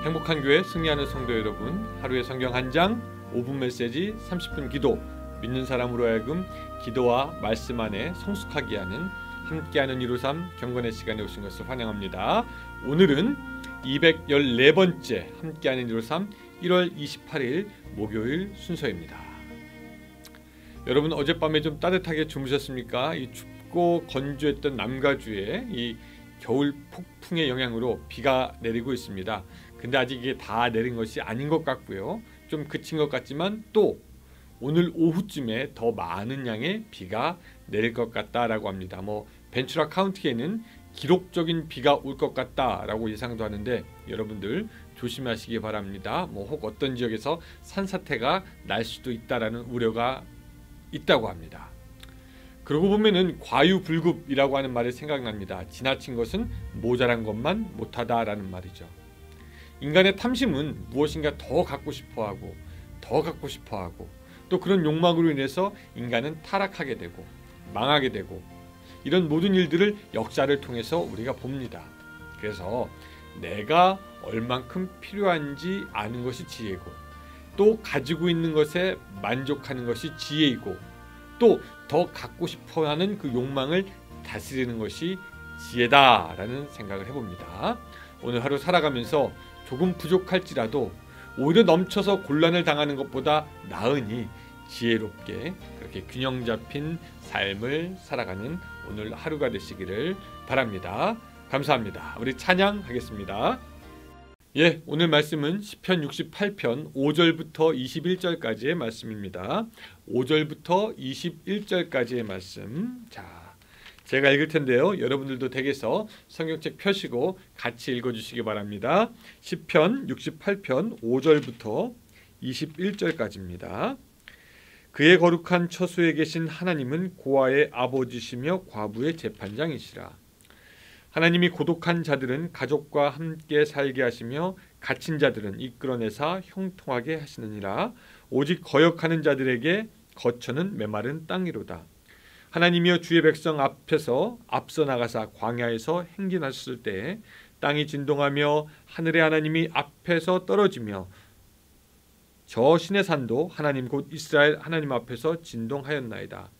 행복한 교회 승리하는 성도 여러분, 하루의 성경 한 장, 5분 메시지, 30분 기도, 믿는 사람으로 하여금 기도와 말씀 안에 성숙하게 하는 함께하는 153 경건의 시간에 오신 것을 환영합니다. 오늘은 214번째 함께하는 153 1월 28일 목요일 순서입니다. 여러분 어젯밤에 좀 따뜻하게 주무셨습니까? 이 춥고 건조했던 남가주에 이 겨울 폭풍의 영향으로 비가 내리고 있습니다. 근데 아직 이게 다 내린 것이 아닌 것 같고요. 좀 그친 것 같지만 또 오늘 오후쯤에 더 많은 양의 비가 내릴 것 같다라고 합니다. 벤츄라 카운티에는 기록적인 비가 올 것 같다라고 예상도 하는데 여러분들 조심하시기 바랍니다. 혹 어떤 지역에서 산사태가 날 수도 있다라는 우려가 있다고 합니다. 그러고 보면은 과유불급이라고 하는 말이 생각납니다. 지나친 것은 모자란 것만 못하다라는 말이죠. 인간의 탐심은 무엇인가 더 갖고 싶어하고 또 그런 욕망으로 인해서 인간은 타락하게 되고 망하게 되고 이런 모든 일들을 역사를 통해서 우리가 봅니다. 그래서 내가 얼만큼 필요한지 아는 것이 지혜고 또 가지고 있는 것에 만족하는 것이 지혜이고 또 더 갖고 싶어하는 그 욕망을 다스리는 것이 지혜다라는 생각을 해봅니다. 오늘 하루 살아가면서 조금 부족할지라도 오히려 넘쳐서 곤란을 당하는 것보다 나으니 지혜롭게 그렇게 균형 잡힌 삶을 살아가는 오늘 하루가 되시기를 바랍니다. 감사합니다. 우리 찬양하겠습니다. 오늘 말씀은 시편 68편 5절부터 21절까지의 말씀입니다. 5절부터 21절까지의 말씀. 제가 읽을 텐데요. 여러분들도 댁에서 성경책 펴시고 같이 읽어주시기 바랍니다. 시편 68편 5절부터 21절까지입니다. 그의 거룩한 처소에 계신 하나님은 고아의 아버지시며 과부의 재판장이시라. 하나님이 고독한 자들은 가족과 함께 살게 하시며 갇힌 자들은 이끌어내사 형통하게 하시느니라. 오직 거역하는 자들에게 거처는 메마른 땅이로다. 하나님이여 주의 백성 앞에서 앞서 나가사 광야에서 행진하셨을 때 땅이 진동하며 하늘의 하나님이 앞에서 떨어지며 저 신의 산도 하나님 곧 이스라엘 하나님 앞에서 진동하였나이다.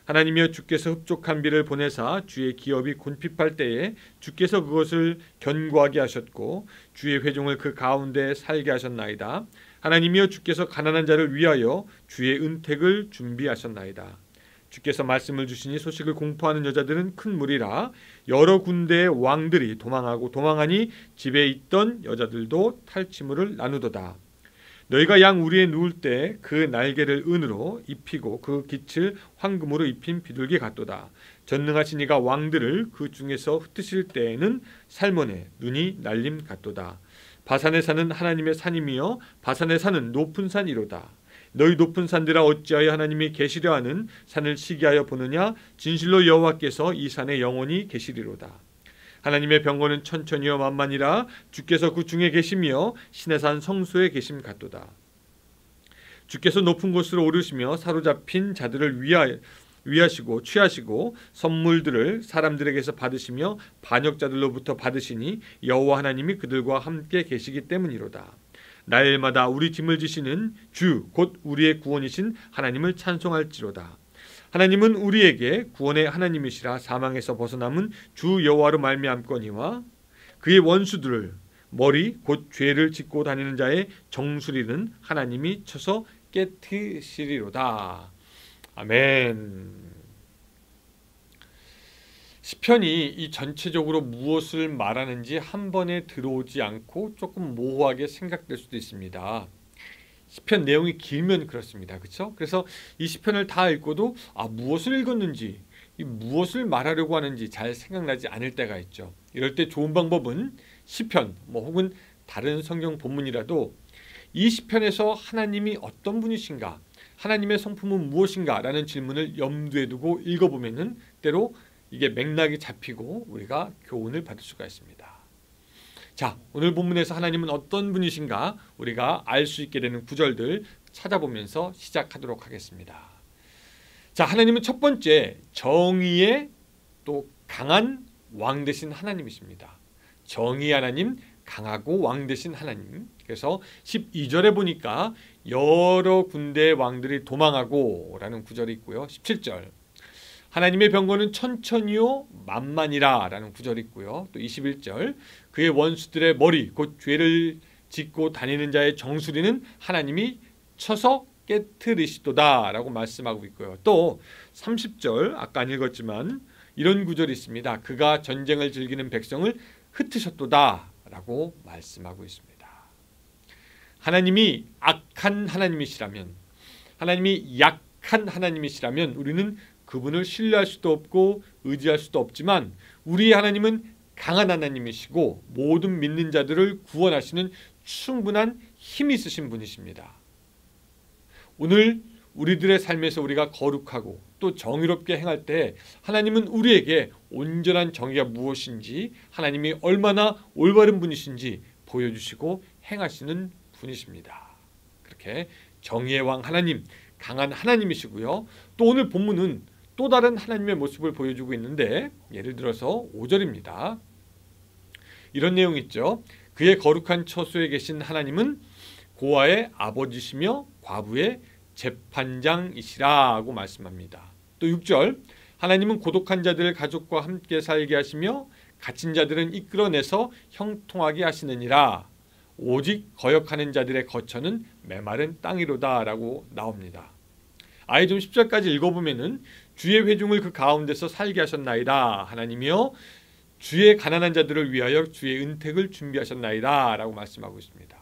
하나님이여 주께서 흡족한 비를 보내사 주의 기업이 곤핍할 때에 주께서 그것을 견고하게 하셨고 주의 회종을 그 가운데 살게 하셨나이다. 하나님이여 주께서 가난한 자를 위하여 주의 은택을 준비하셨나이다. 주께서 말씀을 주시니 소식을 공포하는 여자들은 큰 무리라. 여러 군데의 왕들이 도망하니 집에 있던 여자들도 탈취물을 나누도다. 너희가 양 우리에 누울 때 그 날개를 은으로 입히고 그 깃을 황금으로 입힌 비둘기 같도다. 전능하신 이가 왕들을 그 중에서 흩으실 때에는 살몬의 눈이 날림 같도다. 바산의 산은 하나님의 산이며 바산의 산은 높은 산이로다. 너희 높은 산들아 어찌하여 하나님이 계시려 하는 산을 시기하여 보느냐. 진실로 여호와께서 이 산에 영원히 계시리로다. 하나님의 병거는 천천히요 만만이라. 주께서 그 중에 계시며 신의 산 성소에 계심 같도다. 주께서 높은 곳으로 오르시며 사로잡힌 자들을 위하시고 취하시고 선물들을 사람들에게서 받으시며 반역자들로부터 받으시니 여호와 하나님이 그들과 함께 계시기 때문이로다. 날마다 우리 짐을 지시는 주 곧 우리의 구원이신 하나님을 찬송할지로다. 하나님은 우리에게 구원의 하나님이시라. 사망에서 벗어남은 주 여호와로 말미암거니와 그의 원수들을 머리 곧 죄를 짓고 다니는 자의 정수리는 하나님이 쳐서 깨트리시리로다. 아멘. 시편이 이 전체적으로 무엇을 말하는지 한 번에 들어오지 않고 조금 모호하게 생각될 수도 있습니다. 시편 내용이 길면 그렇습니다. 그렇죠? 그래서 이 시편을 다 읽고도 무엇을 읽었는지 무엇을 말하려고 하는지 잘 생각나지 않을 때가 있죠. 이럴 때 좋은 방법은 시편 혹은 다른 성경 본문이라도 이 시편에서 하나님이 어떤 분이신가, 하나님의 성품은 무엇인가 라는 질문을 염두에 두고 읽어보면은 때로 이게 맥락이 잡히고 우리가 교훈을 받을 수가 있습니다. 오늘 본문에서 하나님은 어떤 분이신가 우리가 알 수 있게 되는 구절들 찾아보면서 시작하도록 하겠습니다. 하나님은 첫 번째 정의의 또 강한 왕 되신 하나님이십니다. 정의 하나님, 강하고 왕 되신 하나님. 그래서 12절에 보니까 여러 군대의 왕들이 도망하고 라는 구절이 있고요. 17절 하나님의 병거는 천천히요 만만이라 라는 구절이 있고요. 또 21절 그의 원수들의 머리 곧 죄를 짓고 다니는 자의 정수리는 하나님이 쳐서 깨트리시도다 라고 말씀하고 있고요. 또 30절 아까 안 읽었지만 이런 구절이 있습니다. 그가 전쟁을 즐기는 백성을 흩으셨도다 라고 말씀하고 있습니다. 하나님이 악한 하나님이시라면, 하나님이 약한 하나님이시라면 우리는 그분을 신뢰할 수도 없고 의지할 수도 없지만 우리의 하나님은 강한 하나님이시고 모든 믿는 자들을 구원하시는 충분한 힘이 있으신 분이십니다. 오늘 우리들의 삶에서 우리가 거룩하고 또 정의롭게 행할 때 하나님은 우리에게 온전한 정의가 무엇인지, 하나님이 얼마나 올바른 분이신지 보여주시고 행하시는 분이십니다. 그렇게 정의의 왕 하나님, 강한 하나님이시고요. 또 오늘 본문은 또 다른 하나님의 모습을 보여주고 있는데, 예를 들어서 5절입니다. 이런 내용이 있죠. 그의 거룩한 처소에 계신 하나님은 고아의 아버지시며 과부의 재판장이시라고 말씀합니다. 또 6절 하나님은 고독한 자들을 가족과 함께 살게 하시며 갇힌 자들은 이끌어내서 형통하게 하시느니라. 오직 거역하는 자들의 거처는 메마른 땅이로다 라고 나옵니다. 아예 좀 10절까지 읽어보면은 주의 회중을 그 가운데서 살게 하셨나이다. 하나님이여 주의 가난한 자들을 위하여 주의 은택을 준비하셨나이다 라고 말씀하고 있습니다.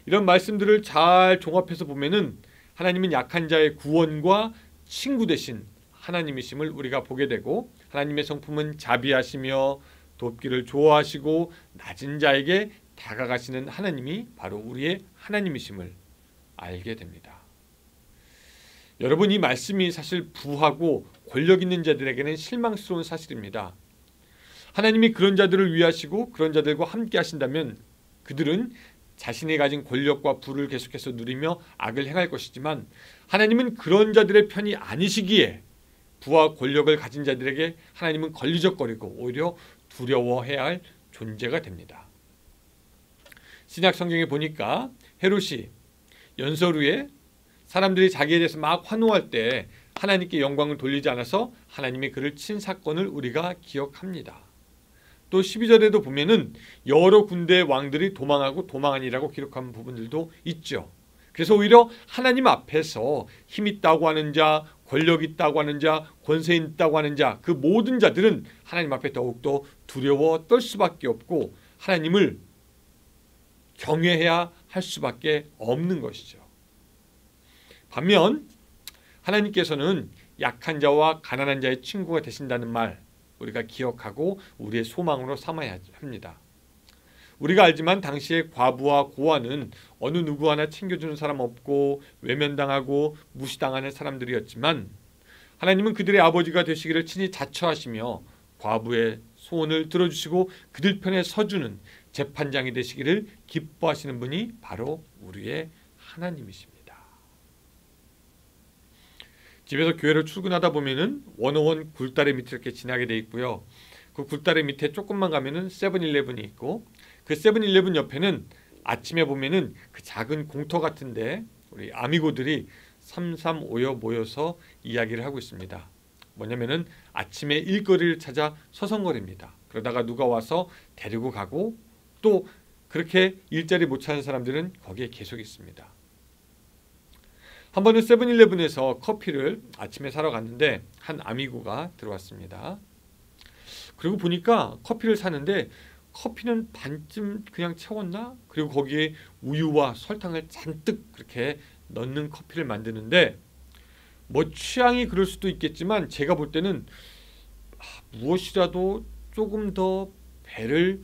이런 말씀들을 잘 종합해서 보면은 하나님은 약한 자의 구원과 친구 되신 하나님이심을 우리가 보게 되고, 하나님의 성품은 자비하시며 돕기를 좋아하시고 낮은 자에게 다가가시는 하나님이 바로 우리의 하나님이심을 알게 됩니다. 여러분, 이 말씀이 사실 부하고 권력 있는 자들에게는 실망스러운 사실입니다. 하나님이 그런 자들을 위하시고 그런 자들과 함께 하신다면 그들은 자신이 가진 권력과 부를 계속해서 누리며 악을 행할 것이지만, 하나님은 그런 자들의 편이 아니시기에 부와 권력을 가진 자들에게 하나님은 걸리적거리고 오히려 두려워해야 할 존재가 됩니다. 신약 성경에 보니까 헤롯이 연설 후에 사람들이 자기에 대해서 막 환호할 때 하나님께 영광을 돌리지 않아서 하나님이 그를 친 사건을 우리가 기억합니다. 또 12절에도 보면은 여러 군대의 왕들이 도망하고 도망하니라고 기록한 부분들도 있죠. 그래서 오히려 하나님 앞에서 힘 있다고 하는 자, 권력 있다고 하는 자, 권세 있다고 하는 자, 그 모든 자들은 하나님 앞에 더욱더 두려워 떨 수밖에 없고 하나님을 경외해야 할 수밖에 없는 것이죠. 반면 하나님께서는 약한 자와 가난한 자의 친구가 되신다는 말 우리가 기억하고 우리의 소망으로 삼아야 합니다. 우리가 알지만 당시에 과부와 고아는 어느 누구 하나 챙겨주는 사람 없고 외면당하고 무시당하는 사람들이었지만, 하나님은 그들의 아버지가 되시기를 친히 자처하시며 과부의 소원을 들어주시고 그들 편에 서주는 재판장이 되시기를 기뻐하시는 분이 바로 우리의 하나님이십니다. 집에서 교회를 출근하다 보면은 101 굴다리 밑을 이렇게 지나게 돼 있고요. 그 굴다리 밑에 조금만 가면은 세븐일레븐이 있고, 그 세븐일레븐 옆에는 아침에 보면은 그 작은 공터 같은데 우리 아미고들이 335여 모여서 이야기를 하고 있습니다. 뭐냐면은 아침에 일거리를 찾아 서성거립니다. 그러다가 누가 와서 데리고 가고, 또 그렇게 일자리 못 찾는 사람들은 거기에 계속 있습니다. 한 번은 세븐일레븐에서 커피를 아침에 사러 갔는데 한 아미고가 들어왔습니다. 그리고 보니까 커피를 사는데 커피는 반쯤 그냥 채웠나? 그리고 거기에 우유와 설탕을 잔뜩 그렇게 넣는 커피를 만드는데, 뭐 취향이 그럴 수도 있겠지만 제가 볼 때는 무엇이라도 조금 더 배를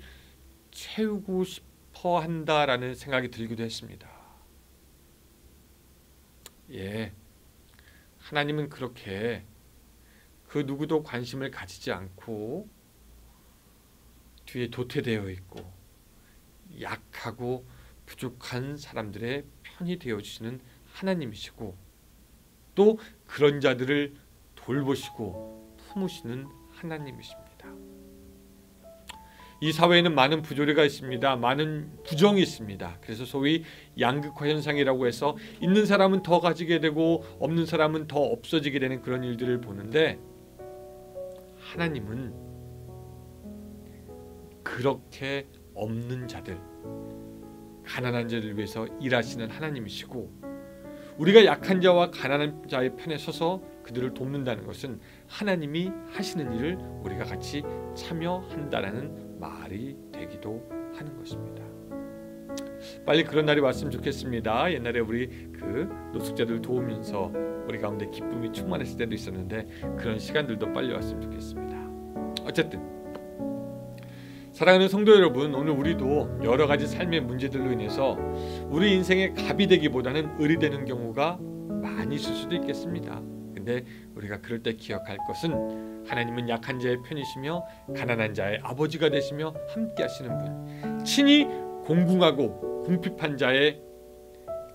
채우고 싶어 한다라는 생각이 들기도 했습니다. 예, 하나님은 그렇게 그 누구도 관심을 가지지 않고 뒤에 도태되어 있고 약하고 부족한 사람들의 편이 되어주시는 하나님이시고, 또 그런 자들을 돌보시고 품으시는 하나님이십니다. 이 사회에는 많은 부조리가 있습니다. 많은 부정이 있습니다. 그래서 소위 양극화 현상이라고 해서 있는 사람은 더 가지게 되고 없는 사람은 더 없어지게 되는 그런 일들을 보는데, 하나님은 그렇게 없는 자들, 가난한 자를 위해서 일하시는 하나님이시고, 우리가 약한 자와 가난한 자의 편에 서서 그들을 돕는다는 것은 하나님이 하시는 일을 우리가 같이 참여한다라는 말이 되기도 하는 것입니다. 빨리 그런 날이 왔으면 좋겠습니다. 옛날에 우리 그 노숙자들 도우면서 우리 가운데 기쁨이 충만했을 때도 있었는데, 그런 시간들도 빨리 왔으면 좋겠습니다. 어쨌든 사랑하는 성도 여러분, 오늘 우리도 여러 가지 삶의 문제들로 인해서 우리 인생의 갑이 되기보다는 을이 되는 경우가 많이 있을 수도 있겠습니다. 근데 우리가 그럴 때 기억할 것은, 하나님은 약한 자의 편이시며 가난한 자의 아버지가 되시며 함께 하시는 분, 친히 공궁하고 궁핍한 자의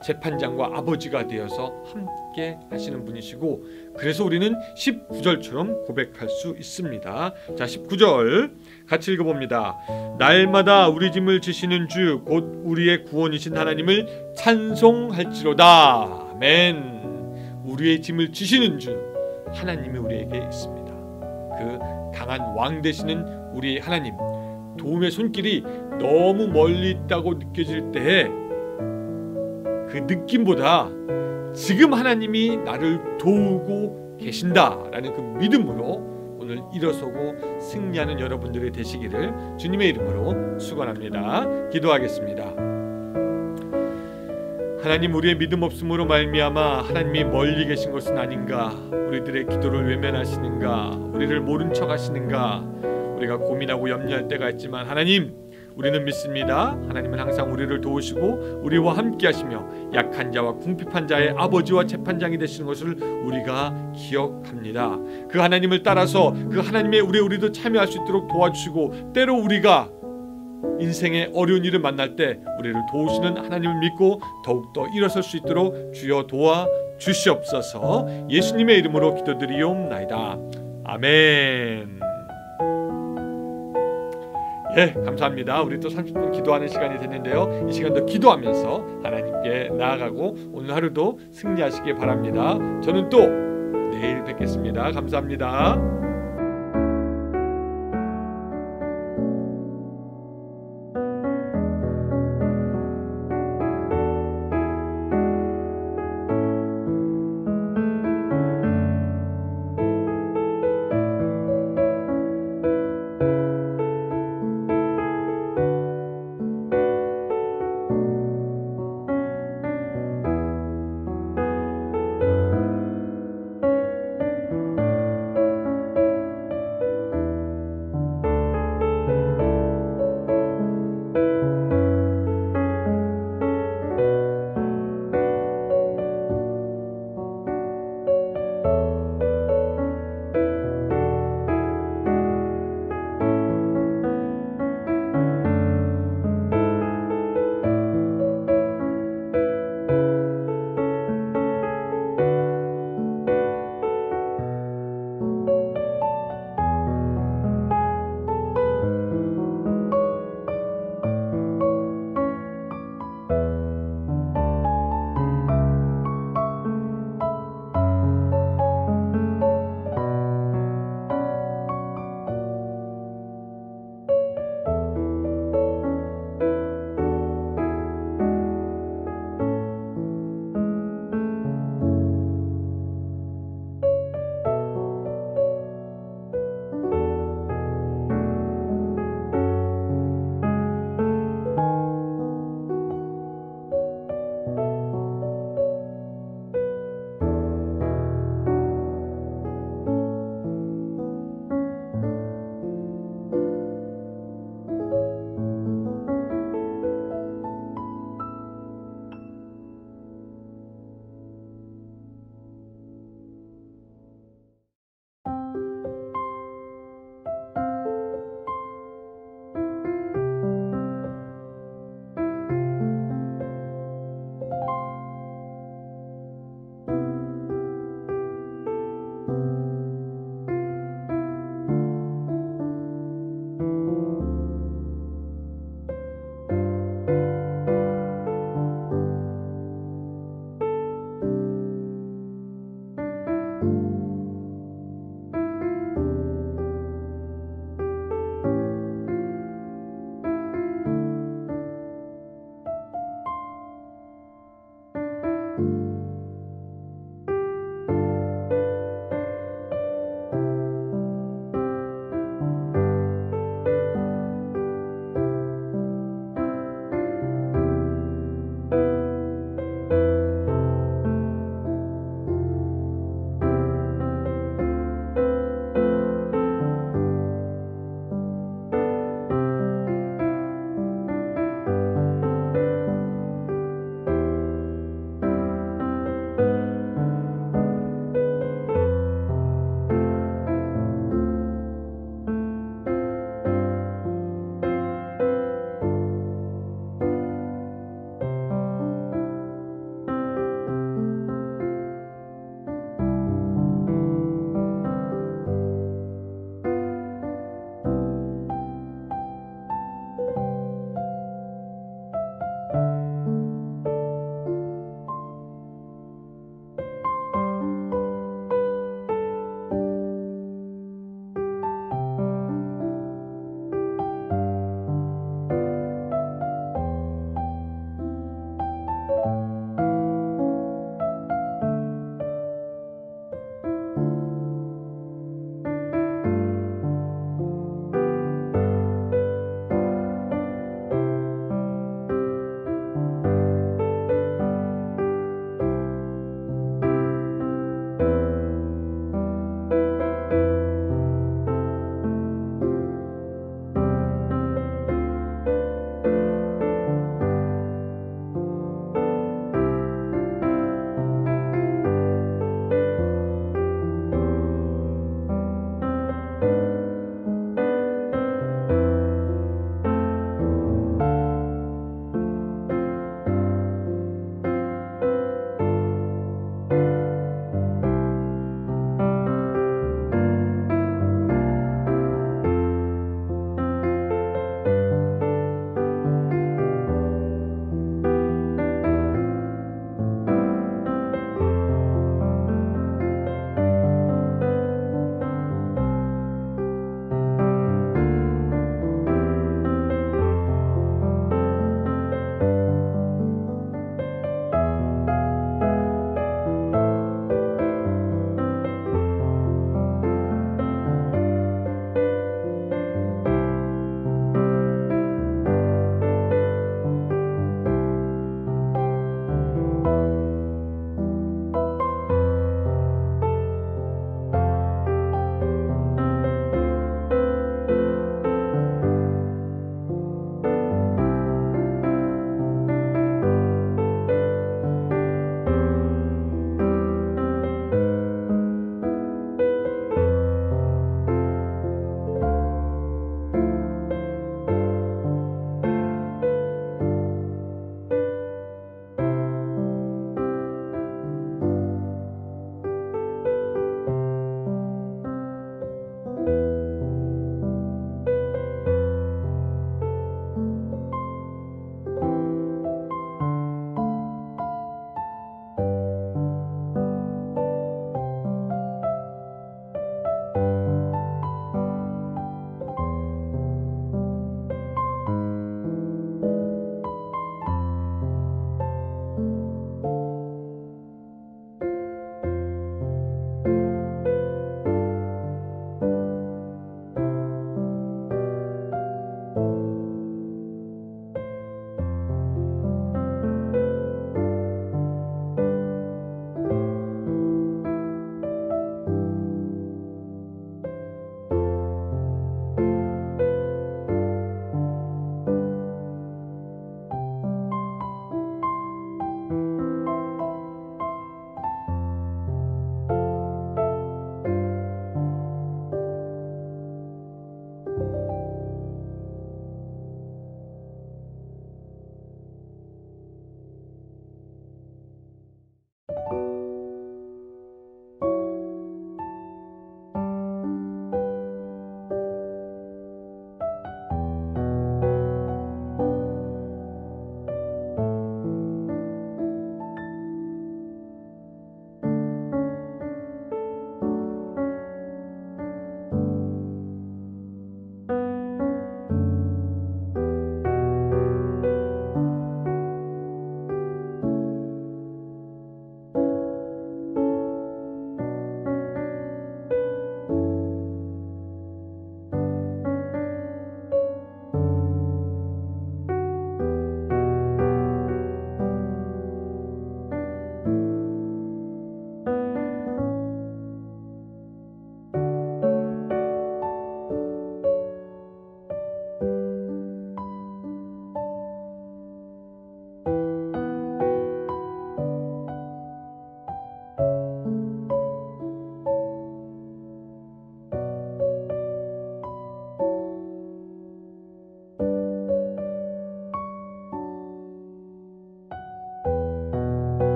재판장과 아버지가 되어서 함께 하시는 분이시고, 그래서 우리는 19절처럼 고백할 수 있습니다. 자, 19절 같이 읽어봅니다. 날마다 우리 짐을 지시는 주 곧 우리의 구원이신 하나님을 찬송할지로다. 아멘. 우리의 짐을 지시는 주 하나님이 우리에게 있습니다. 그 강한 왕 되시는 우리 하나님, 도움의 손길이 너무 멀리 있다고 느껴질 때 그 느낌보다 지금 하나님이 나를 도우고 계신다라는 그 믿음으로 오늘 일어서고 승리하는 여러분들이 되시기를 주님의 이름으로 축원합니다. 기도하겠습니다. 하나님, 우리의 믿음 없음으로 말미암아 하나님이 멀리 계신 것은 아닌가, 우리들의 기도를 외면하시는가, 우리를 모른 척 하시는가, 우리가 고민하고 염려할 때가 있지만 하나님, 우리는 믿습니다. 하나님은 항상 우리를 도우시고 우리와 함께 하시며 약한 자와 궁핍한 자의 아버지와 재판장이 되시는 것을 우리가 기억합니다. 그 하나님을 따라서 그 하나님의 우리도 참여할 수 있도록 도와주시고, 때로 우리가 인생의 어려운 일을 만날 때 우리를 도우시는 하나님을 믿고 더욱더 일어설 수 있도록 주여 도와 주시옵소서. 예수님의 이름으로 기도드리옵나이다. 아멘. 예, 감사합니다. 우리 또 30분 기도하는 시간이 됐는데요, 이 시간도 기도하면서 하나님께 나아가고 오늘 하루도 승리하시길 바랍니다. 저는 또 내일 뵙겠습니다. 감사합니다.